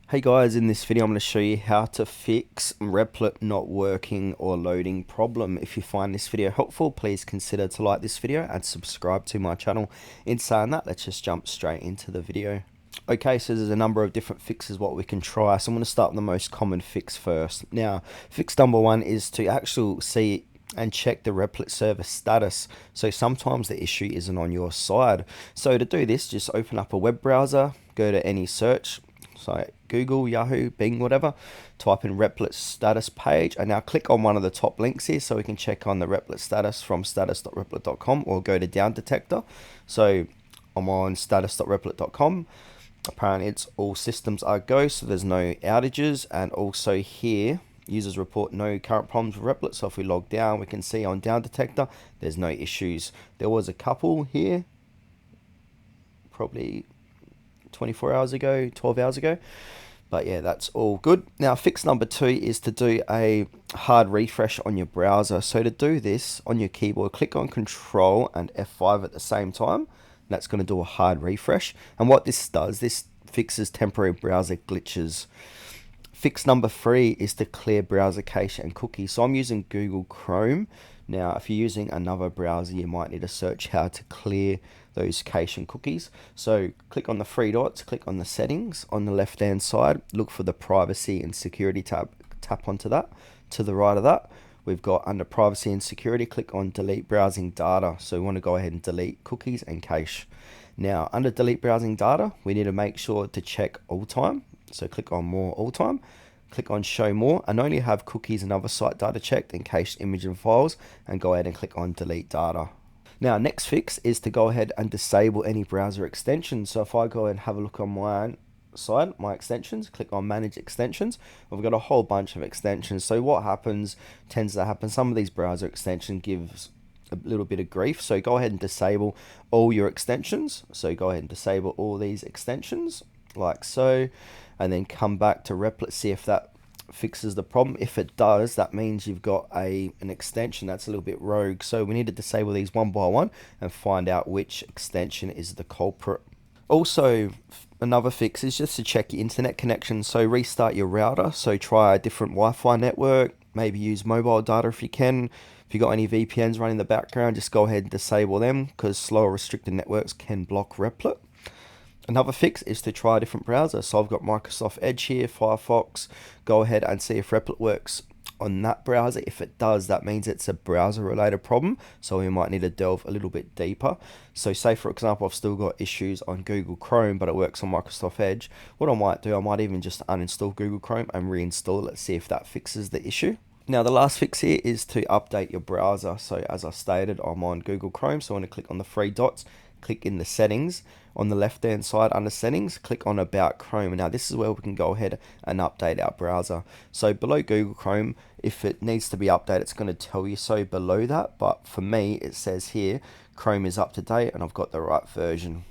Hey guys, in this video I'm going to show you how to fix Replit not working or loading problem. If you find this video helpful, please consider to like this video and subscribe to my channel. In saying that, let's just jump straight into the video. Okay, so there's a number of different fixes what we can try. So I'm going to start with the most common fix first. Now, fix number one is to actually see and check the Replit server status. So sometimes the issue isn't on your side. So to do this, just open up a web browser, go to any search, so Google, Yahoo, Bing, whatever, type in Replit status page, and now click on one of the top links here so we can check on the Replit status from status.replit.com, or go to down detector. So I'm on status.replit.com. Apparently it's all systems are go, so there's no outages, and also here users report no current problems with Replit. So if we log down, we can see on down detector there's no issues. There was a couple here probably 24 hours ago, 12 hours ago, but yeah, that's all good. Now fix number two is to do a hard refresh on your browser. So to do this on your keyboard, click on Control and F5 at the same time. That's going to do a hard refresh, and what this does, this fixes temporary browser glitches. Fix number three is to clear browser cache and cookies. So I'm using Google Chrome. Now, if you're using another browser, you might need to search how to clear those cache and cookies. So click on the three dots, click on the settings on the left hand side, look for the privacy and security tab, tap onto that. To the right of that, we've got under privacy and security, click on delete browsing data. So we want to go ahead and delete cookies and cache. Now under delete browsing data, we need to make sure to check all time. So click on more all time, click on show more, and only have cookies and other site data checked and cached image and files, and go ahead and click on delete data. Now next fix is to go ahead and disable any browser extensions. So if I go and have a look on my side, my extensions, click on manage extensions, we've got a whole bunch of extensions. So what tends to happen, some of these browser extensions gives a little bit of grief, so go ahead and disable all your extensions. So go ahead and disable all these extensions like so, and then come back to Replit, see if that fixes the problem. If it does, that means you've got an extension that's a little bit rogue. So we need to disable these one by one and find out which extension is the culprit. Also, another fix is just to check your internet connection. So restart your router. So try a different Wi-Fi network, maybe use mobile data if you can. If you got any VPNs running in the background, just go ahead and disable them, because slow or restricted networks can block Replit. Another fix is to try a different browser. So I've got Microsoft Edge here, Firefox. Go ahead and see if Replit works on that browser. If it does, that means it's a browser related problem, so we might need to delve a little bit deeper. So say for example, I've still got issues on Google Chrome, but it works on Microsoft Edge. What I might do, I might even just uninstall Google Chrome and reinstall it, see if that fixes the issue. Now the last fix here is to update your browser. So as I stated, I'm on Google Chrome, so I want to click on the three dots, click in the settings. On the left hand side under settings, click on about Chrome. Now this is where we can go ahead and update our browser. So below Google Chrome, if it needs to be updated, it's going to tell you so below that, but for me it says here Chrome is up to date and I've got the right version.